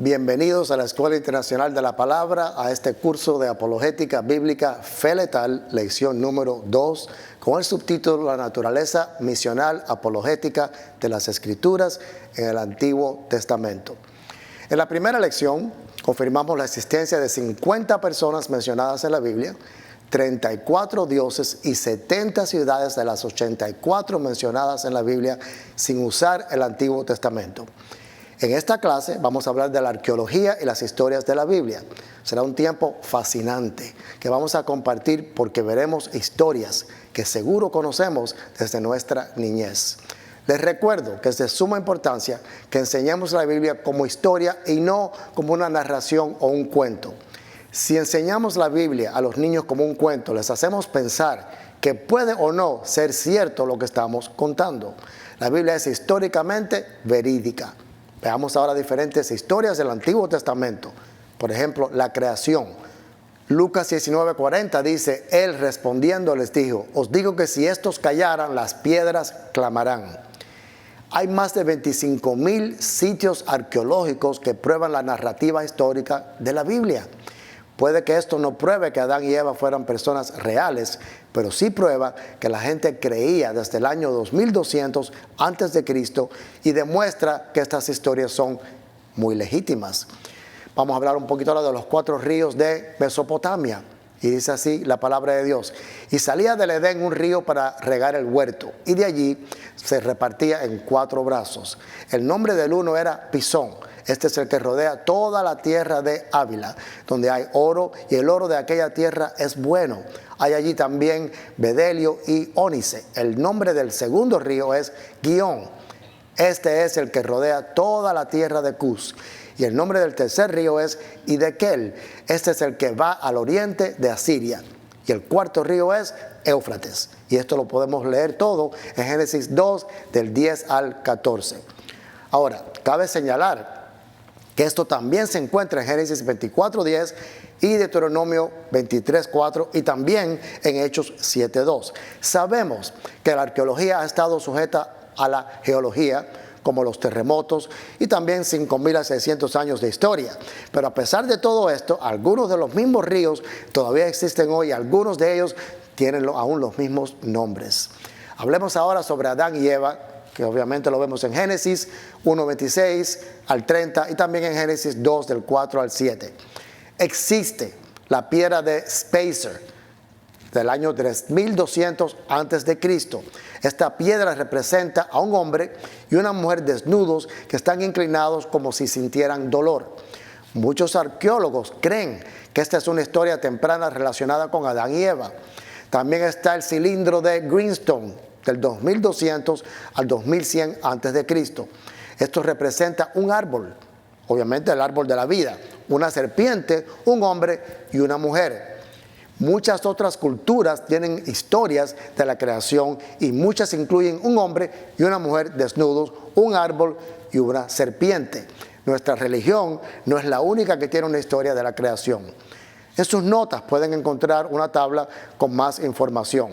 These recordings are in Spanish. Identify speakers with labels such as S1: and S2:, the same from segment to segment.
S1: Bienvenidos a la Escuela Internacional de la Palabra, a este curso de Apologética Bíblica Fe Letal, lección número 2, con el subtítulo La naturaleza misional apologética de las Escrituras en el Antiguo Testamento. En la primera lección confirmamos la existencia de 50 personas mencionadas en la Biblia, 34 dioses y 70 ciudades de las 84 mencionadas en la Biblia sin usar el Antiguo Testamento. En esta clase vamos a hablar de la arqueología y las historias de la Biblia. Será un tiempo fascinante que vamos a compartir porque veremos historias que seguro conocemos desde nuestra niñez. Les recuerdo que es de suma importancia que enseñemos la Biblia como historia y no como una narración o un cuento. Si enseñamos la Biblia a los niños como un cuento, les hacemos pensar que puede o no ser cierto lo que estamos contando. La Biblia es históricamente verídica. Veamos ahora diferentes historias del Antiguo Testamento. Por ejemplo, la creación. Lucas 19:40 dice, Él respondiendo les dijo, os digo que si estos callaran, las piedras clamarán. Hay más de 25,000 sitios arqueológicos que prueban la narrativa histórica de la Biblia. Puede que esto no pruebe que Adán y Eva fueran personas reales, pero sí prueba que la gente creía desde el año 2200 antes de Cristo y demuestra que estas historias son muy legítimas. Vamos a hablar un poquito ahora de los 4 ríos de Mesopotamia. Y dice así la palabra de Dios. Y salía del Edén un río para regar el huerto, y de allí se repartía en 4 brazos. El nombre del uno era Pisón. Este es el que rodea toda la tierra de Ávila, donde hay oro, y el oro de aquella tierra es bueno. Hay allí también bedelio y ónice. El nombre del segundo río es Gihón. Este es el que rodea toda la tierra de Cus. Y el nombre del tercer río es Hidekel. Este es el que va al oriente de Asiria. Y el cuarto río es Éufrates. Y esto lo podemos leer todo en Génesis 2, del 10 al 14. Ahora, cabe señalar que esto también se encuentra en Génesis 24:10 y Deuteronomio 23:4 y también en Hechos 7:2. Sabemos que la arqueología ha estado sujeta a la geología, como los terremotos, y también 5,000 a 600 años de historia. Pero a pesar de todo esto, algunos de los mismos ríos todavía existen hoy, algunos de ellos tienen aún los mismos nombres. Hablemos ahora sobre Adán y Eva, que obviamente lo vemos en Génesis 1:26 al 30 y también en Génesis 2, del 4 al 7. Existe la piedra de Spacer del año 3200 antes de Cristo. Esta piedra representa a un hombre y una mujer desnudos que están inclinados como si sintieran dolor. Muchos arqueólogos creen que esta es una historia temprana relacionada con Adán y Eva. También está el cilindro de Greenstone del 2200 al 2100 antes de Cristo. Esto representa un árbol, obviamente el árbol de la vida, una serpiente, un hombre y una mujer. Muchas otras culturas tienen historias de la creación y muchas incluyen un hombre y una mujer desnudos, un árbol y una serpiente. Nuestra religión no es la única que tiene una historia de la creación. En sus notas pueden encontrar una tabla con más información.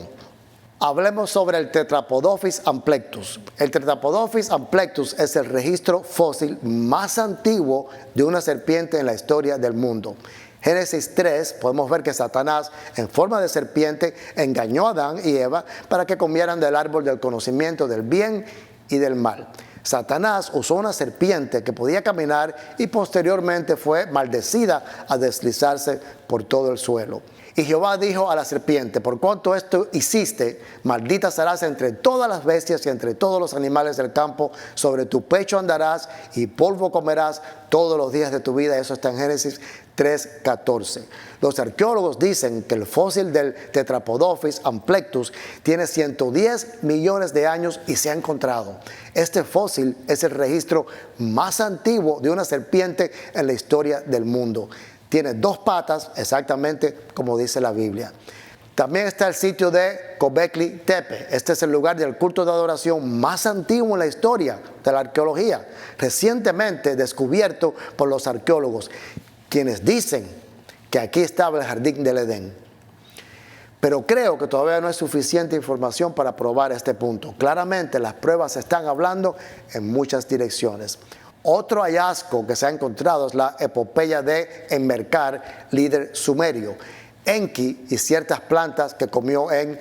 S1: Hablemos sobre el Tetrapodophyes amplectus. El Tetrapodophyes amplectus es el registro fósil más antiguo de una serpiente en la historia del mundo. Génesis 3, podemos ver que Satanás, en forma de serpiente, engañó a Adán y Eva para que comieran del árbol del conocimiento del bien y del mal. Satanás usó una serpiente que podía caminar y posteriormente fue maldecida a deslizarse por todo el suelo. Y Jehová dijo a la serpiente, por cuanto esto hiciste, maldita serás entre todas las bestias y entre todos los animales del campo, sobre tu pecho andarás y polvo comerás todos los días de tu vida. Eso está en Génesis 3:14. Los arqueólogos dicen que el fósil del Tetrapodophyes amplectus tiene 110 millones de años y se ha encontrado. Este fósil es el registro más antiguo de una serpiente en la historia del mundo. Tiene 2 patas, exactamente como dice la Biblia. También está el sitio de Göbekli Tepe. Este es el lugar del culto de adoración más antiguo en la historia de la arqueología, recientemente descubierto por los arqueólogos, quienes dicen que aquí estaba el jardín del Edén. Pero creo que todavía no es suficiente información para probar este punto. Claramente las pruebas están hablando en muchas direcciones. Otro hallazgo que se ha encontrado es la epopeya de Enmerkar, líder sumerio, Enki y ciertas plantas que comió en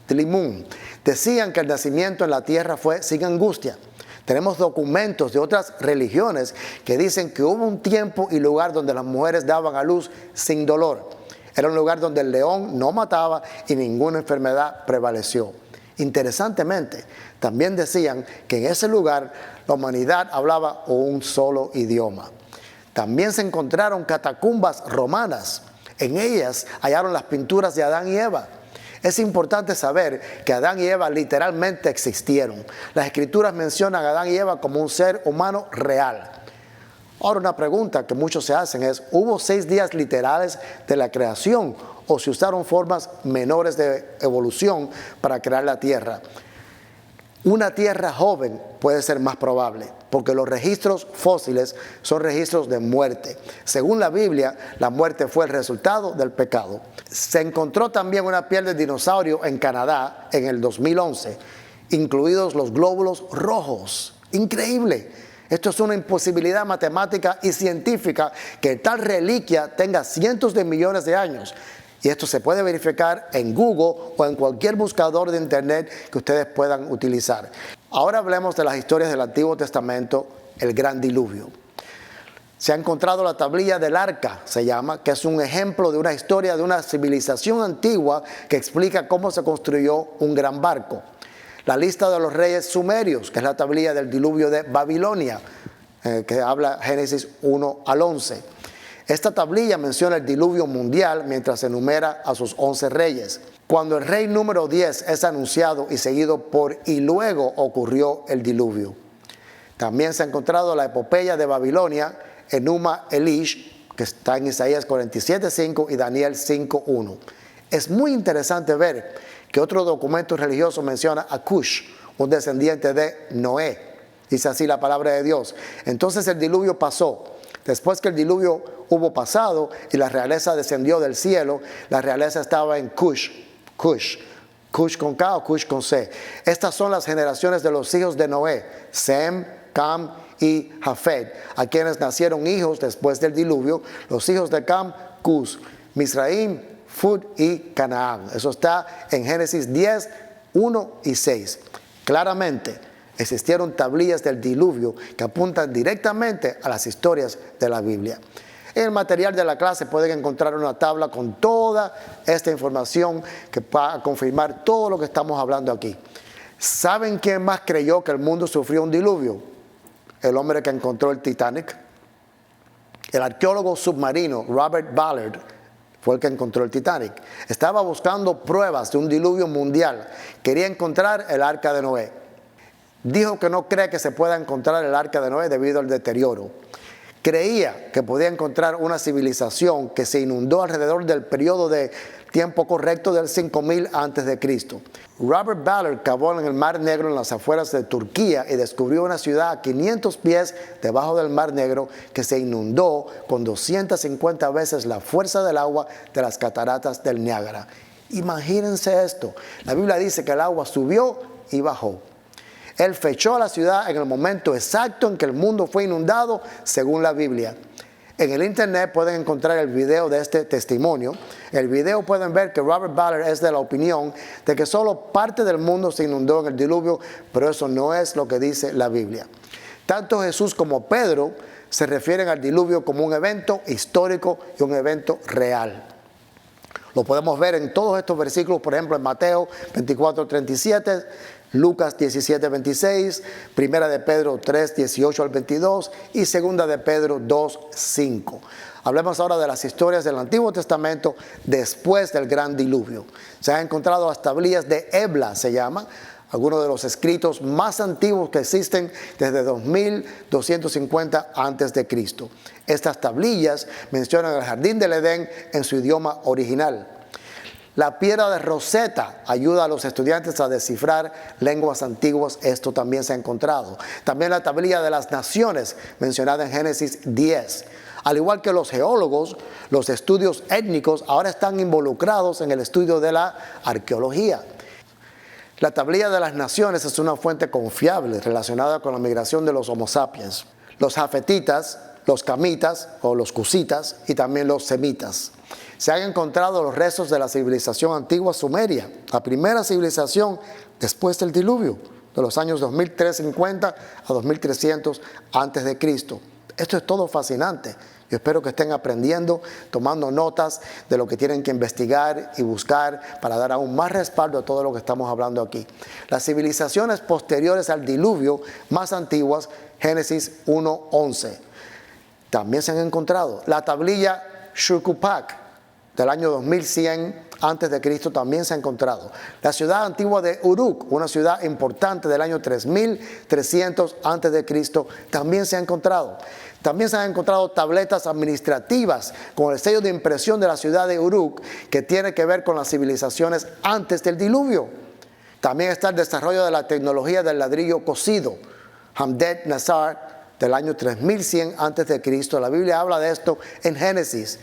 S1: Tlimun. Decían que el nacimiento en la tierra fue sin angustia. Tenemos documentos de otras religiones que dicen que hubo un tiempo y lugar donde las mujeres daban a luz sin dolor. Era un lugar donde el león no mataba y ninguna enfermedad prevaleció. Interesantemente, también decían que en ese lugar la humanidad hablaba un solo idioma. También se encontraron catacumbas romanas. En ellas hallaron las pinturas de Adán y Eva. Es importante saber que Adán y Eva literalmente existieron. Las escrituras mencionan a Adán y Eva como un ser humano real. Ahora, una pregunta que muchos se hacen es, ¿hubo 6 días literales de la creación o se usaron formas menores de evolución para crear la tierra? Una tierra joven puede ser más probable, porque los registros fósiles son registros de muerte. Según la Biblia, la muerte fue el resultado del pecado. Se encontró también una piel de dinosaurio en Canadá en el 2011, incluidos los glóbulos rojos. Increíble. Esto es una imposibilidad matemática y científica que tal reliquia tenga cientos de millones de años. Y esto se puede verificar en Google o en cualquier buscador de internet que ustedes puedan utilizar. Ahora hablemos de las historias del Antiguo Testamento, el Gran Diluvio. Se ha encontrado la tablilla del Arca, se llama, que es un ejemplo de una historia de una civilización antigua que explica cómo se construyó un gran barco. La lista de los reyes sumerios, que es la tablilla del diluvio de Babilonia, que habla Génesis 1 al 11. Esta tablilla menciona el diluvio mundial mientras enumera a sus 11 reyes. Cuando el rey número 10 es anunciado y seguido por "y luego ocurrió el diluvio". También se ha encontrado la epopeya de Babilonia, Enuma Elish, que está en Isaías 47:5 y Daniel 5:1. Es muy interesante ver que otro documento religioso menciona a Cush, un descendiente de Noé. Dice así la palabra de Dios. Entonces el diluvio pasó. Después que el diluvio hubo pasado y la realeza descendió del cielo, la realeza estaba en Cush. Cush con K o Cush con C. Estas son las generaciones de los hijos de Noé, Sem, Cam y Jafet, a quienes nacieron hijos después del diluvio. Los hijos de Cam, Cus, Misraim, Fud y Canaán. Eso está en Génesis 10, 1 y 6. Claramente existieron tablillas del diluvio que apuntan directamente a las historias de la Biblia. En el material de la clase pueden encontrar una tabla con toda esta información que va a confirmar todo lo que estamos hablando aquí. ¿Saben quién más creyó que el mundo sufrió un diluvio? El hombre que encontró el Titanic. El arqueólogo submarino Robert Ballard fue el que encontró el Titanic. Estaba buscando pruebas de un diluvio mundial. Quería encontrar el arca de Noé. Dijo que no cree que se pueda encontrar el arca de Noé debido al deterioro. Creía que podía encontrar una civilización que se inundó alrededor del periodo de tiempo correcto del 5000 a.C. Robert Ballard cavó en el Mar Negro en las afueras de Turquía y descubrió una ciudad a 500 pies debajo del Mar Negro que se inundó con 250 veces la fuerza del agua de las cataratas del Niágara. Imagínense esto. La Biblia dice que el agua subió y bajó. Él fechó a la ciudad en el momento exacto en que el mundo fue inundado, según la Biblia. En el internet pueden encontrar el video de este testimonio. En el video pueden ver que Robert Ballard es de la opinión de que solo parte del mundo se inundó en el diluvio, pero eso no es lo que dice la Biblia. Tanto Jesús como Pedro se refieren al diluvio como un evento histórico y un evento real. Lo podemos ver en todos estos versículos, por ejemplo en Mateo 24:37, Lucas 17:26, Primera de Pedro 3:18 al 22 y Segunda de Pedro 2:5. Hablemos ahora de las historias del Antiguo Testamento después del gran diluvio. Se han encontrado las tablillas de Ebla, se llaman, algunos de los escritos más antiguos que existen desde 2250 a.C. Estas tablillas mencionan el jardín del Edén en su idioma original. La piedra de Rosetta ayuda a los estudiantes a descifrar lenguas antiguas. Esto también se ha encontrado. También la tablilla de las naciones mencionada en Génesis 10. Al igual que los geólogos, los estudios étnicos ahora están involucrados en el estudio de la arqueología. La tablilla de las naciones es una fuente confiable relacionada con la migración de los Homo sapiens. los jafetitas, los camitas o los cusitas y también los semitas. Se han encontrado los restos de la civilización antigua sumeria, la primera civilización después del diluvio, de los años 2350 a 2300 antes de Cristo. Esto es todo fascinante. Yo espero que estén aprendiendo, tomando notas de lo que tienen que investigar y buscar para dar aún más respaldo a todo lo que estamos hablando aquí. Las civilizaciones posteriores al diluvio, más antiguas, Génesis 1:11. También se han encontrado. La tablilla Shurkupak del año 2100 antes de Cristo también se ha encontrado. La ciudad antigua de Uruk, una ciudad importante del año 3300 antes de Cristo, también se ha encontrado. También se han encontrado tabletas administrativas con el sello de impresión de la ciudad de Uruk, que tiene que ver con las civilizaciones antes del diluvio. También está el desarrollo de la tecnología del ladrillo cocido, Hamdet Nazar, del año 3100 antes de Cristo. La Biblia habla de esto en Génesis.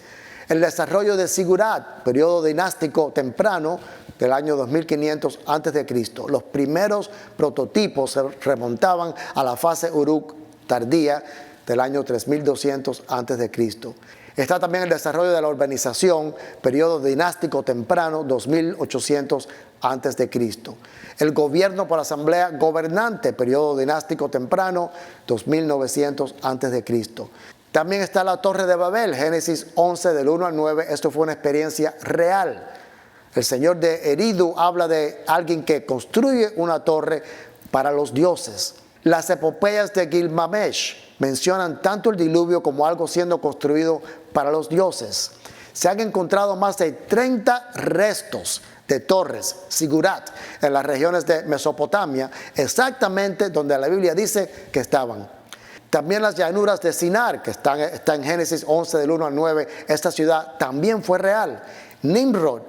S1: El desarrollo de Sigurat, periodo dinástico temprano del año 2500 antes de Cristo. Los primeros prototipos se remontaban a la fase Uruk tardía del año 3200 antes de Cristo. Está también el desarrollo de la urbanización, periodo dinástico temprano, 2800 antes de Cristo. El gobierno por asamblea gobernante, periodo dinástico temprano, 2900 antes de Cristo. También está la Torre de Babel, Génesis 11 del 1 al 9. Esto fue una experiencia real. El señor de Eridu habla de alguien que construye una torre para los dioses. Las epopeyas de Gilgamesh mencionan tanto el diluvio como algo siendo construido para los dioses. Se han encontrado más de 30 restos de torres, Sigurat, en las regiones de Mesopotamia, exactamente donde la Biblia dice que estaban. También las llanuras de Sinar, que está en Génesis 11 del 1 al 9, esta ciudad también fue real. Nimrod,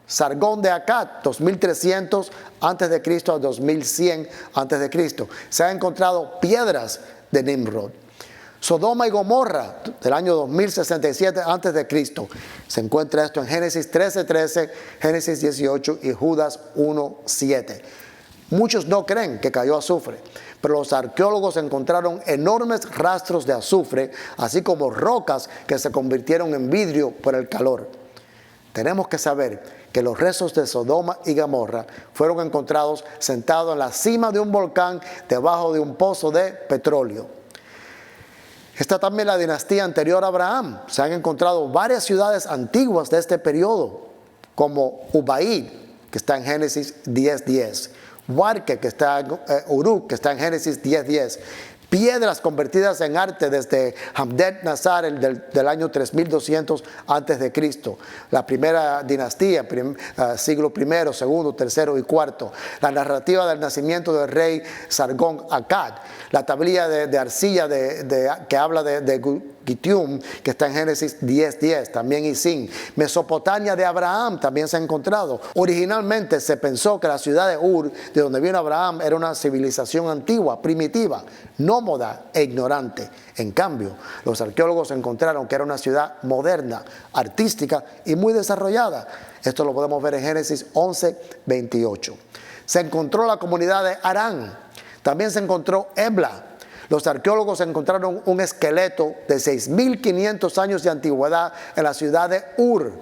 S1: Sargón de Akkad, 2300 antes de Cristo a 2100 antes de Cristo. Se han encontrado piedras de Nimrod. Sodoma y Gomorra, del año 2067 antes de Cristo. Se encuentra esto en Génesis 13:13, Génesis 18 y Judas 1:7. Muchos no creen que cayó azufre, pero los arqueólogos encontraron enormes rastros de azufre, así como rocas que se convirtieron en vidrio por el calor. Tenemos que saber que los restos de Sodoma y Gomorra fueron encontrados sentados en la cima de un volcán debajo de un pozo de petróleo. Está también la dinastía anterior a Abraham. Se han encontrado varias ciudades antiguas de este periodo, como Ubaid, que está en Génesis 10:10. Huarque, que está en Uruk, que está en Génesis 10:10. Piedras convertidas en arte desde Hamdet Nazar del año 3200 antes de Cristo. La primera dinastía, siglo I, segundo, tercero y cuarto. La narrativa del nacimiento del rey Sargón Akkad. La tablilla de arcilla que habla de Gitium, que está en Génesis 10:10, también Isin. Mesopotamia de Abraham también se ha encontrado. Originalmente se pensó que la ciudad de Ur, de donde vino Abraham, era una civilización antigua, primitiva, nómada e ignorante. En cambio, los arqueólogos encontraron que era una ciudad moderna, artística y muy desarrollada. Esto lo podemos ver en Génesis 11:28. Se encontró la comunidad de Harán. También se encontró Ebla. Los arqueólogos encontraron un esqueleto de 6500 años de antigüedad en la ciudad de Ur.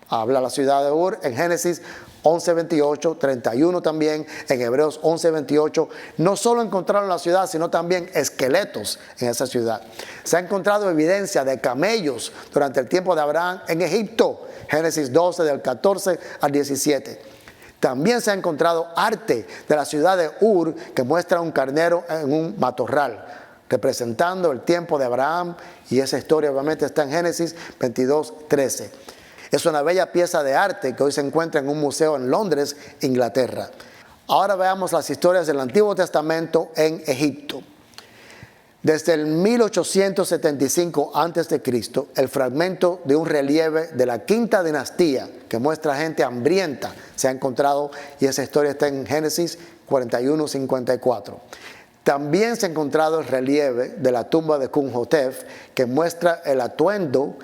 S1: Habla la ciudad de Ur en Génesis 11:28, 31 también, en Hebreos 11:28. No solo encontraron la ciudad, sino también esqueletos en esa ciudad. Se ha encontrado evidencia de camellos durante el tiempo de Abraham en Egipto, Génesis 12 del 14 al 17. También se ha encontrado arte de la ciudad de Ur que muestra un carnero en un matorral, representando el tiempo de Abraham, y esa historia obviamente está en Génesis 22:13. Es una bella pieza de arte que hoy se encuentra en un museo en Londres, Inglaterra. Ahora veamos las historias del Antiguo Testamento en Egipto. Desde el 1875 a.C., el fragmento de un relieve de la quinta dinastía que muestra gente hambrienta se ha encontrado, y esa historia está en Génesis 41:54. También se ha encontrado el relieve de la tumba de Kunhotep que muestra el atuendo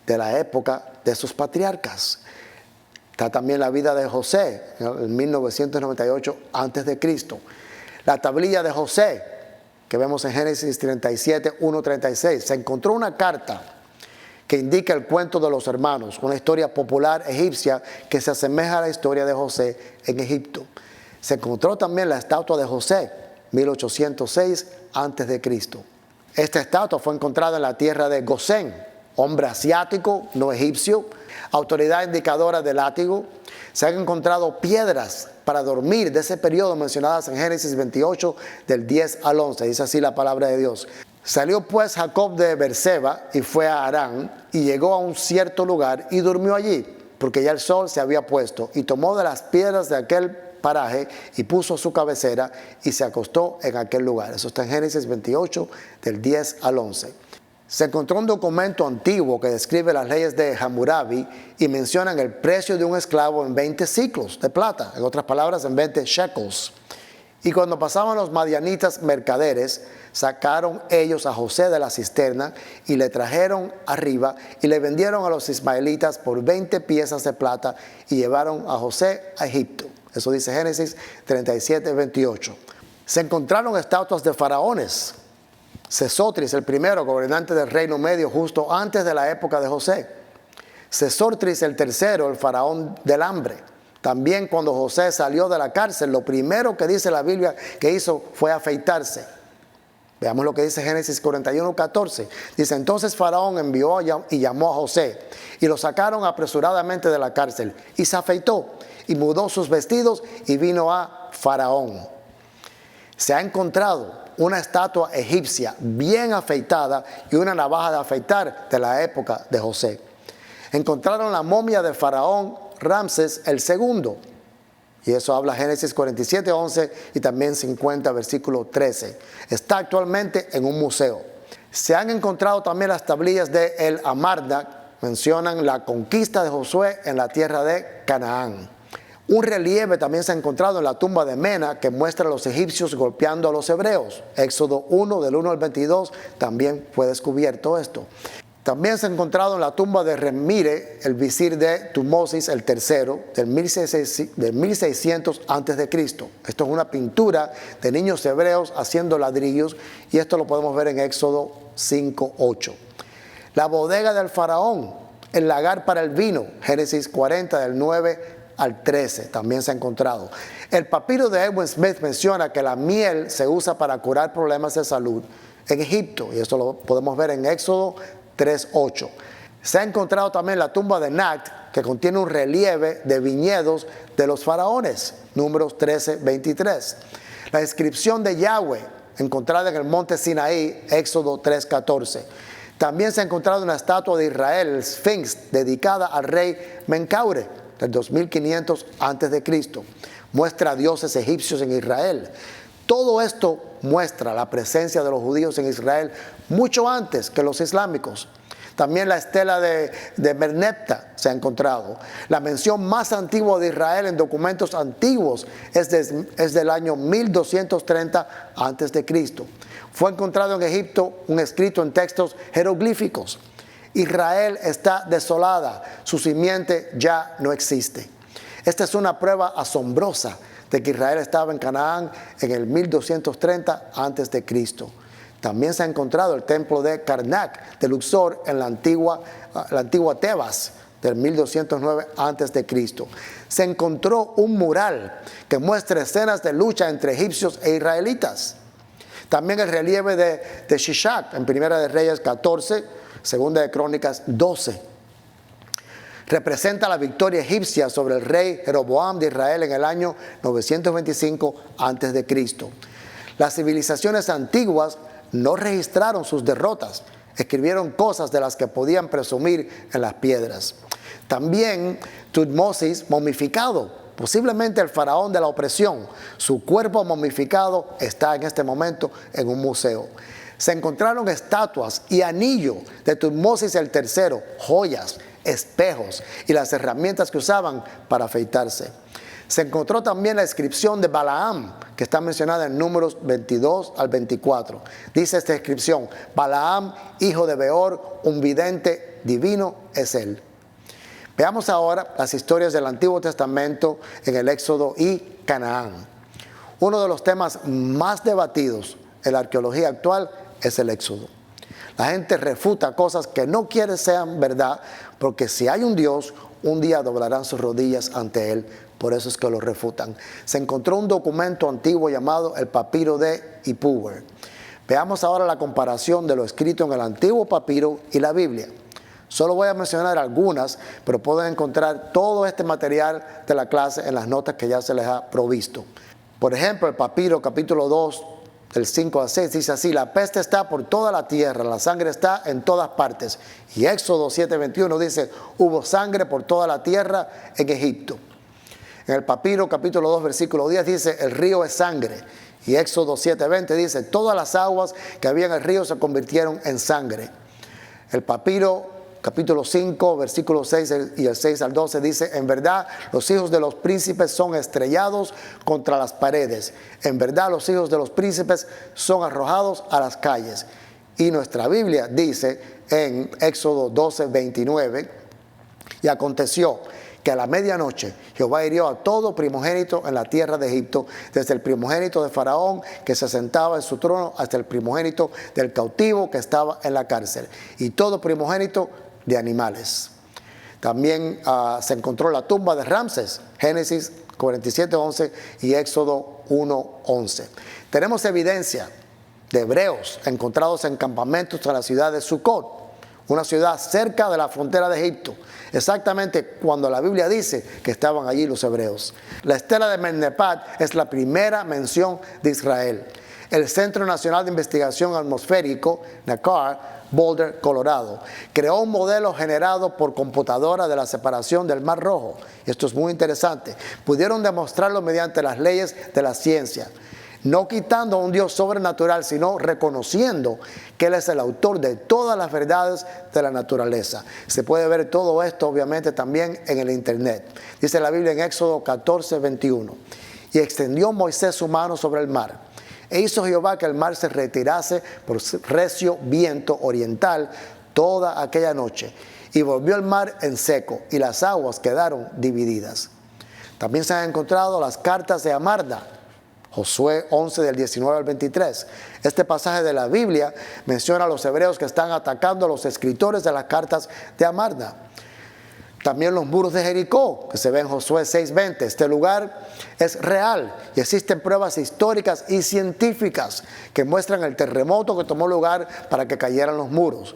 S1: de la época de sus patriarcas. Está también la vida de José en 1998 a.C. La tablilla de José que vemos en Génesis 37, 1-36. Se encontró una carta que indica el cuento de los hermanos, una historia popular egipcia que se asemeja a la historia de José en Egipto. Se encontró también la estatua de José, 1806 a.C. Esta estatua fue encontrada en la tierra de Gosén, hombre asiático, no egipcio, autoridad indicadora de látigo. Se han encontrado piedras para dormir de ese periodo mencionadas en Génesis 28, del 10 al 11. Dice así la palabra de Dios. Salió pues Jacob de Beerseba y fue a Harán, y llegó a un cierto lugar y durmió allí, porque ya el sol se había puesto, y tomó de las piedras de aquel paraje y puso su cabecera y se acostó en aquel lugar. Eso está en Génesis 28, del 10 al 11. Se encontró un documento antiguo que describe las leyes de Hammurabi y mencionan el precio de un esclavo en 20 ciclos de plata, en otras palabras, en 20 shekels. Y cuando pasaban los madianitas mercaderes, sacaron ellos a José de la cisterna y le trajeron arriba y le vendieron a los ismaelitas por 20 piezas de plata y llevaron a José a Egipto. Eso dice Génesis 37, 28. Se encontraron estatuas de faraones. Sesotris, el primero, gobernante del Reino Medio, justo antes de la época de José. Sesotris, el tercero, el faraón del hambre. También cuando José salió de la cárcel, lo primero que dice la Biblia que hizo fue afeitarse. Veamos lo que dice Génesis 41, 14. Dice, entonces Faraón envió y llamó a José, y lo sacaron apresuradamente de la cárcel, y se afeitó, y mudó sus vestidos, y vino a Faraón. Se ha encontrado una estatua egipcia bien afeitada y una navaja de afeitar de la época de José. Encontraron la momia de Faraón Ramsés el II. Y eso habla Génesis 47, 11 y también 50, versículo 13. Está actualmente en un museo. Se han encontrado también las tablillas de El Amarna, mencionan la conquista de Josué en la tierra de Canaán. Un relieve también se ha encontrado en la tumba de Mena que muestra a los egipcios golpeando a los hebreos. Éxodo 1, del 1 al 22, también fue descubierto esto. También se ha encontrado en la tumba de Remire, el visir de Tutmosis el III, del 1600 a.C. Esto es una pintura de niños hebreos haciendo ladrillos, y esto lo podemos ver en Éxodo 5, 8. La bodega del faraón, el lagar para el vino, Génesis 40, del 9 al 13, también se ha encontrado. El papiro de Edwin Smith menciona que la miel se usa para curar problemas de salud en Egipto, y esto lo podemos ver en Éxodo 3:8. Se ha encontrado también la tumba de Nact, que contiene un relieve de viñedos de los faraones, Números 13:23. La inscripción de Yahweh, encontrada en el monte Sinaí, Éxodo 3:14. También se ha encontrado una estatua de Israel, el Sphinx, dedicada al rey Menkaure, del 2500 a.C. Muestra a dioses egipcios en Israel. Todo esto muestra la presencia de los judíos en Israel mucho antes que los islámicos. También la estela de Merneptah se ha encontrado. La mención más antigua de Israel en documentos antiguos es del año 1230 a.C. Fue encontrado en Egipto un escrito en textos jeroglíficos. Israel está desolada, su simiente ya no existe. Esta es una prueba asombrosa de que Israel estaba en Canaán en el 1230 a.C. También se ha encontrado el templo de Karnak, de Luxor, en la antigua Tebas, del 1209 a.C. Se encontró un mural que muestra escenas de lucha entre egipcios e israelitas. También el relieve de Shishak, en Primera de Reyes 14, Segunda de Crónicas 12. Representa la victoria egipcia sobre el rey Jeroboam de Israel en el año 925 a.C. Las civilizaciones antiguas no registraron sus derrotas, escribieron cosas de las que podían presumir en las piedras. También Tutmosis momificado, posiblemente el faraón de la opresión, su cuerpo momificado está en este momento en un museo. Se encontraron estatuas y anillo de Tutmosis el III, joyas, espejos y las herramientas que usaban para afeitarse. Se encontró también la inscripción de Balaam, que está mencionada en Números 22 al 24. Dice esta inscripción: Balaam, hijo de Beor, un vidente divino es él. Veamos ahora las historias del Antiguo Testamento en el Éxodo y Canaán. Uno de los temas más debatidos en la arqueología actual es el Éxodo. La gente refuta cosas que no quiere sean verdad, porque si hay un Dios, un día doblarán sus rodillas ante Él. Por eso es que lo refutan. Se encontró un documento antiguo llamado el papiro de Ipuwer. Veamos ahora la comparación de lo escrito en el antiguo papiro y la Biblia. Solo voy a mencionar algunas, pero pueden encontrar todo este material de la clase en las notas que ya se les ha provisto. Por ejemplo, el papiro capítulo 2, del 5 al 6, dice así: la peste está por toda la tierra, la sangre está en todas partes. Y Éxodo 7:21 dice: hubo sangre por toda la tierra en Egipto. En el papiro capítulo 2, versículo 10 dice: el río es sangre. Y Éxodo 7:20 dice: todas las aguas que había en el río se convirtieron en sangre. El papiro capítulo 5, versículo 6 y el 6 al 12 dice: en verdad los hijos de los príncipes son estrellados contra las paredes. En verdad los hijos de los príncipes son arrojados a las calles. Y nuestra Biblia dice en Éxodo 12:29: y aconteció que a la medianoche Jehová hirió a todo primogénito en la tierra de Egipto, desde el primogénito de Faraón que se sentaba en su trono hasta el primogénito del cautivo que estaba en la cárcel, y todo primogénito de animales. También se encontró la tumba de Ramses, Génesis 47:11 y Éxodo 1:11. Tenemos evidencia de hebreos encontrados en campamentos en la ciudad de Sucot, una ciudad cerca de la frontera de Egipto, exactamente cuando la Biblia dice que estaban allí los hebreos. La estela de Mennephat es la primera mención de Israel. El Centro Nacional de Investigación Atmosférico, NACAR, Boulder, Colorado, creó un modelo generado por computadora de la separación del Mar Rojo. Esto es muy interesante. Pudieron demostrarlo mediante las leyes de la ciencia, no quitando a un Dios sobrenatural, sino reconociendo que Él es el autor de todas las verdades de la naturaleza. Se puede ver todo esto obviamente también en el internet. Dice la Biblia en Éxodo 14:21: y extendió Moisés su mano sobre el mar, e hizo Jehová que el mar se retirase por recio viento oriental toda aquella noche, y volvió el mar en seco, y las aguas quedaron divididas. También se han encontrado las cartas de Amarna, Josué 11 del 19 al 23. Este pasaje de la Biblia menciona a los hebreos que están atacando a los escritores de las cartas de Amarna. También los muros de Jericó, que se ve en Josué 6:20. Este lugar es real y existen pruebas históricas y científicas que muestran el terremoto que tomó lugar para que cayeran los muros.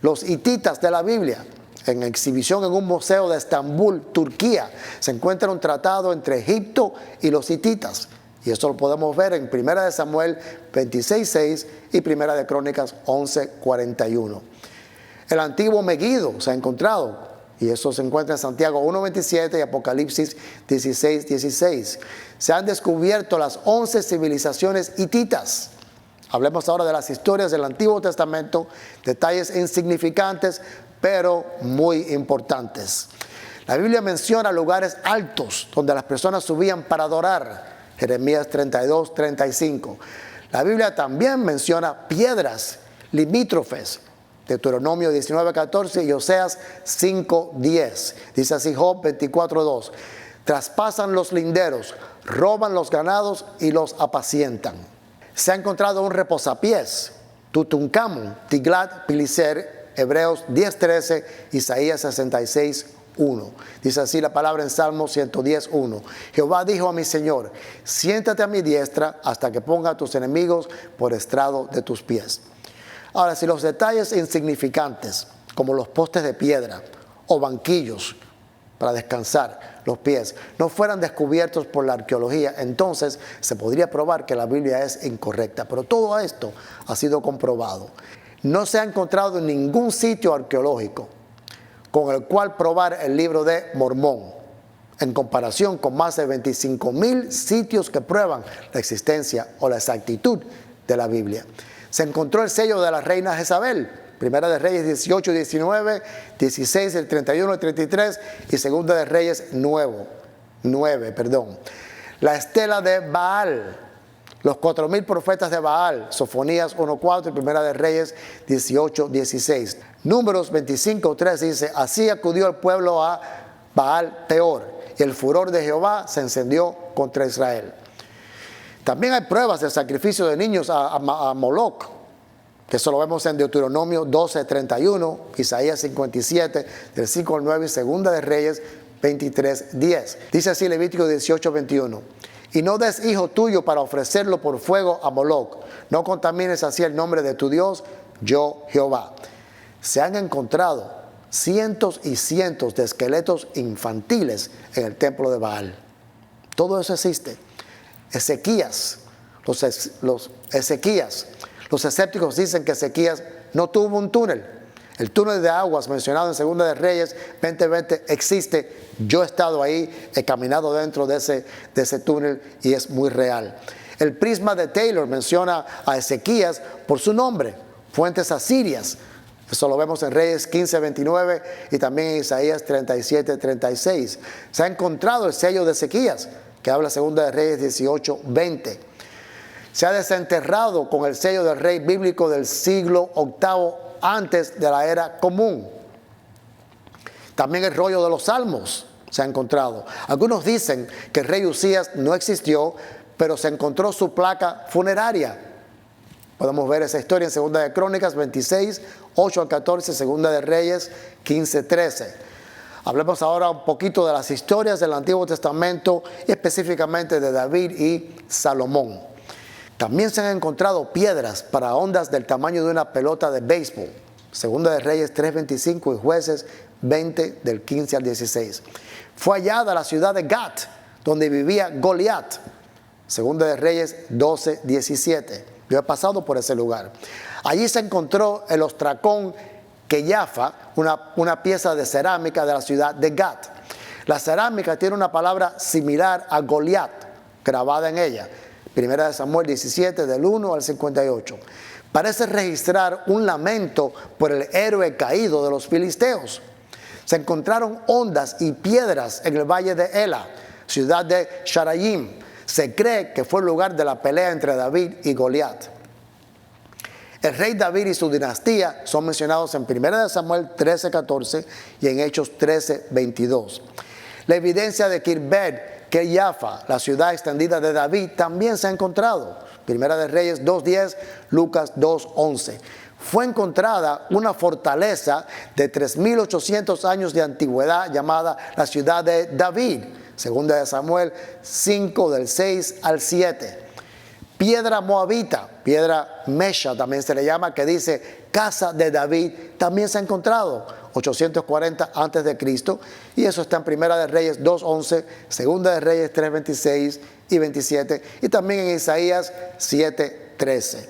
S1: Los hititas de la Biblia, en exhibición en un museo de Estambul, Turquía, se encuentra un tratado entre Egipto y los hititas. Y esto lo podemos ver en 1 de Samuel 26:6 y 1 de Crónicas 11:41. El antiguo Megiddo se ha encontrado, y eso se encuentra en Santiago 1:27 y Apocalipsis 16:16. Se han descubierto las 11 civilizaciones hititas. Hablemos ahora de las historias del Antiguo Testamento, detalles insignificantes, pero muy importantes. La Biblia menciona lugares altos donde las personas subían para adorar. Jeremías 32:35. La Biblia también menciona piedras limítrofes. Deuteronomio 19:14 y Oseas 5:10. Dice así Job 24:2. Traspasan los linderos, roban los ganados y los apacientan. Se ha encontrado un reposapiés, Tutuncamun, Tiglat-Pileser, Hebreos 10:13, Isaías 66:1. Dice así la palabra en Salmo 110:1. Jehová dijo a mi Señor: siéntate a mi diestra hasta que ponga a tus enemigos por estrado de tus pies. Ahora, si los detalles insignificantes, como los postes de piedra o banquillos para descansar los pies, no fueran descubiertos por la arqueología, entonces se podría probar que la Biblia es incorrecta. Pero todo esto ha sido comprobado. No se ha encontrado en ningún sitio arqueológico con el cual probar el libro de Mormón, en comparación con más de 25,000 sitios que prueban la existencia o la exactitud de la Biblia. Se encontró el sello de la reina Jezabel, Primera de Reyes 18-19, 16 del 31 al 33 y Segunda de Reyes 9. La estela de Baal, los 4,000 profetas de Baal, Sofonías 1:4 y Primera de Reyes 18:16. Números 25:3 dice: así acudió el pueblo a Baal Peor, y el furor de Jehová se encendió contra Israel. También hay pruebas del sacrificio de niños a Moloch, que eso lo vemos en Deuteronomio 12:31, Isaías 57, del 5 al 9, y Segunda de Reyes 23:10. Dice así Levítico 18:21. Y no des hijo tuyo para ofrecerlo por fuego a Moloch. No contamines así el nombre de tu Dios, yo Jehová. Se han encontrado cientos y cientos de esqueletos infantiles en el templo de Baal. Todo eso existe. Ezequías, los escépticos dicen que Ezequías no tuvo un túnel. El túnel de aguas mencionado en Segunda de Reyes 20:20 existe. Yo he estado ahí, he caminado dentro de ese túnel y es muy real. El prisma de Taylor menciona a Ezequías por su nombre, fuentes asirias. Eso lo vemos en Reyes 15:29 y también en Isaías 37:36. Se ha encontrado el sello de Ezequías, que habla Segunda de Reyes 18:20. Se ha desenterrado con el sello del rey bíblico del siglo VIII antes de la era común. También el rollo de los salmos se ha encontrado. Algunos dicen que el rey Usías no existió, pero se encontró su placa funeraria. Podemos ver esa historia en Segunda de Crónicas 26, 8 al 14, Segunda de Reyes 15:13. Hablemos ahora un poquito de las historias del Antiguo Testamento y específicamente de David y Salomón. También se han encontrado piedras para ondas del tamaño de una pelota de béisbol. Segunda de Reyes 3:25 y Jueces 20 del 15 al 16. Fue hallada la ciudad de Gat, donde vivía Goliat. Segunda de Reyes 12:17. Yo he pasado por ese lugar. Allí se encontró el ostracón Keyafa, una pieza de cerámica de la ciudad de Gat. La cerámica tiene una palabra similar a Goliat grabada en ella. Primera de Samuel 17, del 1 al 58. Parece registrar un lamento por el héroe caído de los filisteos. Se encontraron ondas y piedras en el valle de Ela, ciudad de Sharayim. Se cree que fue el lugar de la pelea entre David y Goliat. El rey David y su dinastía son mencionados en 1 de Samuel 13:14 y en Hechos 13:22. La evidencia de Kirbet Keyafa, la ciudad extendida de David, también se ha encontrado. 1 de Reyes 2:10, Lucas 2:11. Fue encontrada una fortaleza de 3.800 años de antigüedad llamada la ciudad de David. 2 de Samuel 5 del 6 al 7. Piedra moabita, piedra Mesha también se le llama, que dice casa de David, también se ha encontrado 840 antes de Cristo, y eso está en Primera de Reyes 2:11, Segunda de Reyes 3:26 y 27, y también en Isaías 7:13.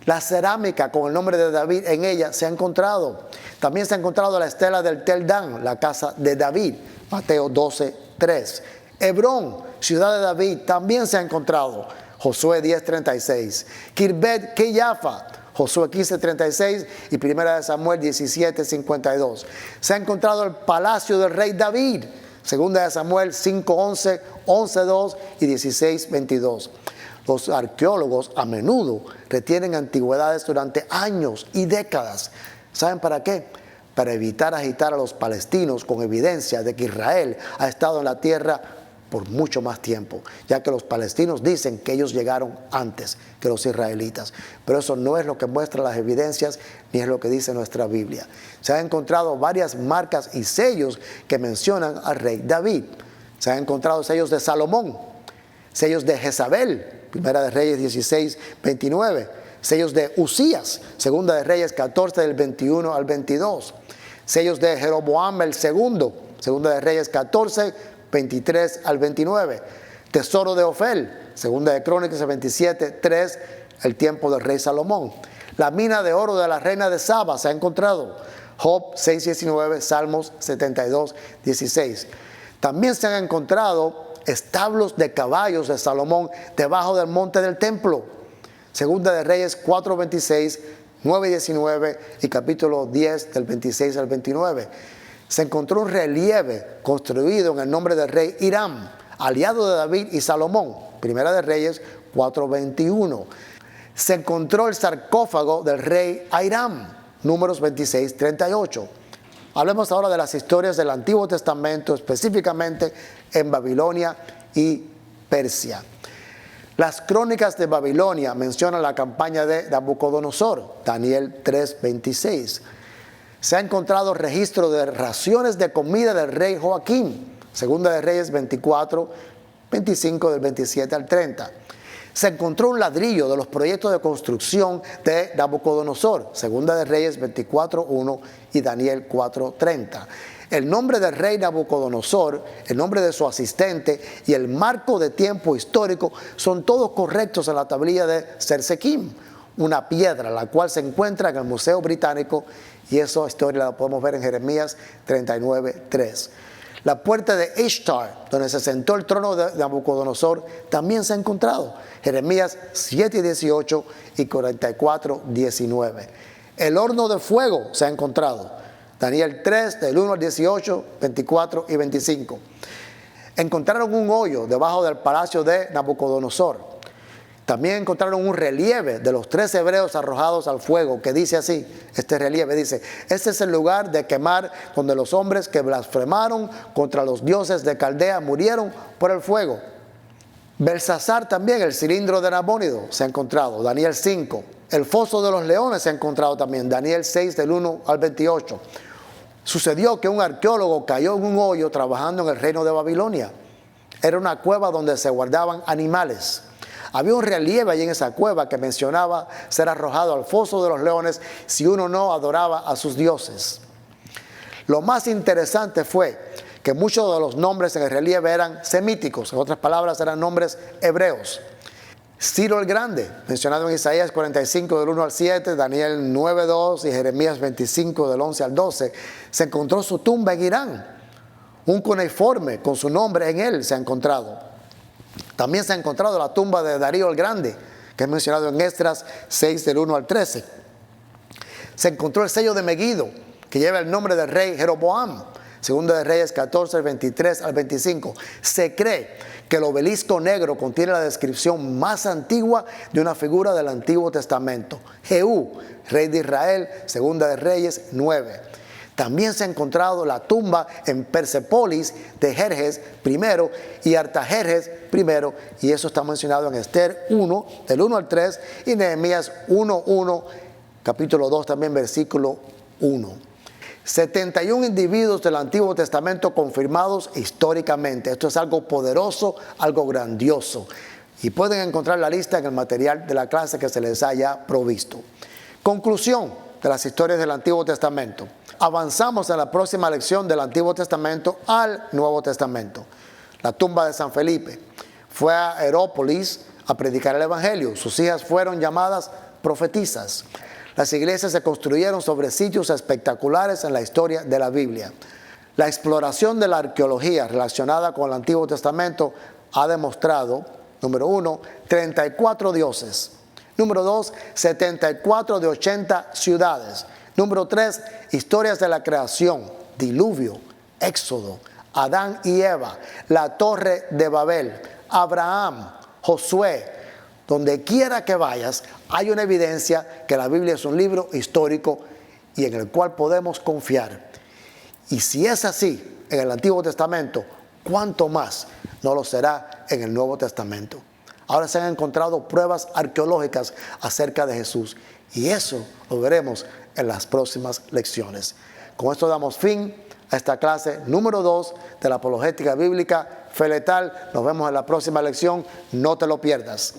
S1: La cerámica con el nombre de David en ella se ha encontrado. También se ha encontrado la estela del Tel Dan, la casa de David, Mateo 12:3. Hebrón, ciudad de David, también se ha encontrado. Josué 10:36. Kirbet Keyafa, Josué 15:36 y 1 de Samuel 17:52. Se ha encontrado el palacio del rey David, 2 de Samuel 5:11, 11:2 y 16:22. Los arqueólogos a menudo retienen antigüedades durante años y décadas. ¿Saben para qué? Para evitar agitar a los palestinos con evidencia de que Israel ha estado en la tierra por mucho más tiempo, ya que los palestinos dicen que ellos llegaron antes que los israelitas. Pero eso no es lo que muestran las evidencias, ni es lo que dice nuestra Biblia. Se han encontrado varias marcas y sellos que mencionan al rey David. Se han encontrado sellos de Salomón, sellos de Jezabel, Primera de Reyes 16:29, sellos de Usías, Segunda de Reyes 14 del 21 al 22, sellos de Jeroboam el segundo, Segunda de Reyes 14, 23 al 29, tesoro de Ofel, Segunda de Crónicas 27:3, el tiempo del rey Salomón. La mina de oro de la reina de Saba se ha encontrado, Job 6:19, Salmos 72:16. También se han encontrado establos de caballos de Salomón debajo del monte del templo, Segunda de Reyes 4:26, 9:19 y capítulo 10 del 26 al 29. Se encontró un relieve construido en el nombre del rey Hiram, aliado de David y Salomón, Primera de Reyes 4:21. Se encontró el sarcófago del rey Hiram, Números 26:38. Hablemos ahora de las historias del Antiguo Testamento, específicamente en Babilonia y Persia. Las crónicas de Babilonia mencionan la campaña de Nabucodonosor, Daniel 3:26. Se ha encontrado registro de raciones de comida del rey Joaquín, Segunda de Reyes 24:25 del 27 al 30. Se encontró un ladrillo de los proyectos de construcción de Nabucodonosor, Segunda de Reyes 24:1 y Daniel 4:30. El nombre del rey Nabucodonosor, el nombre de su asistente y el marco de tiempo histórico son todos correctos en la tablilla de Sersequim, una piedra la cual se encuentra en el Museo Británico, y esa historia la podemos ver en Jeremías 39:3. La puerta de Ishtar, donde se sentó el trono de Nabucodonosor, también se ha encontrado. Jeremías 7:18 y 44:19. El horno de fuego se ha encontrado. Daniel 3, del 1 al 18, 24 y 25. Encontraron un hoyo debajo del palacio de Nabucodonosor. También encontraron un relieve de los 3 hebreos arrojados al fuego, que dice así, este relieve dice: este es el lugar de quemar donde los hombres que blasfemaron contra los dioses de Caldea murieron por el fuego. Belsasar también, el cilindro de Nabónido, se ha encontrado, Daniel 5. El foso de los leones se ha encontrado también, Daniel 6, del 1 al 28. Sucedió que un arqueólogo cayó en un hoyo trabajando en el reino de Babilonia. Era una cueva donde se guardaban animales. Había un relieve allí en esa cueva que mencionaba ser arrojado al foso de los leones si uno no adoraba a sus dioses. Lo más interesante fue que muchos de los nombres en el relieve eran semíticos, en otras palabras eran nombres hebreos. Ciro el Grande, mencionado en Isaías 45 del 1 al 7, Daniel 9:2 y Jeremías 25 del 11 al 12, se encontró su tumba en Irán. Un cuneiforme con su nombre en él se ha encontrado. También se ha encontrado la tumba de Darío el Grande, que es mencionado en Esdras 6 del 1 al 13. Se encontró el sello de Megido, que lleva el nombre del rey Jeroboam, Segunda de Reyes 14, del 23 al 25. Se cree que el obelisco negro contiene la descripción más antigua de una figura del Antiguo Testamento. Jehú, rey de Israel, Segunda de Reyes 9. También se ha encontrado la tumba en Persépolis de Jerjes I y Artajerjes I, y eso está mencionado en Esther 1, del 1 al 3, y Nehemías 1:1, capítulo 2 también, versículo 1. 71 individuos del Antiguo Testamento confirmados históricamente. Esto es algo poderoso, algo grandioso. Y pueden encontrar la lista en el material de la clase que se les haya provisto. Conclusión de las historias del Antiguo Testamento. Avanzamos en la próxima lección del Antiguo Testamento al Nuevo Testamento. La tumba de San Felipe. Fue a Herópolis a predicar el Evangelio. Sus hijas fueron llamadas profetisas. Las iglesias se construyeron sobre sitios espectaculares en la historia de la Biblia. La exploración de la arqueología relacionada con el Antiguo Testamento ha demostrado, número 1, 34 dioses. Número 2, 74 de 80 ciudades. Número 3, historias de la creación, diluvio, éxodo, Adán y Eva, la torre de Babel, Abraham, Josué. Donde quiera que vayas, hay una evidencia que la Biblia es un libro histórico y en el cual podemos confiar. Y si es así en el Antiguo Testamento, ¿cuánto más no lo será en el Nuevo Testamento? Ahora se han encontrado pruebas arqueológicas acerca de Jesús, y eso lo veremos en las próximas lecciones. Con esto damos fin a esta clase número 2 de la apologética bíblica Fe Letal. Nos vemos en la próxima lección, no te lo pierdas.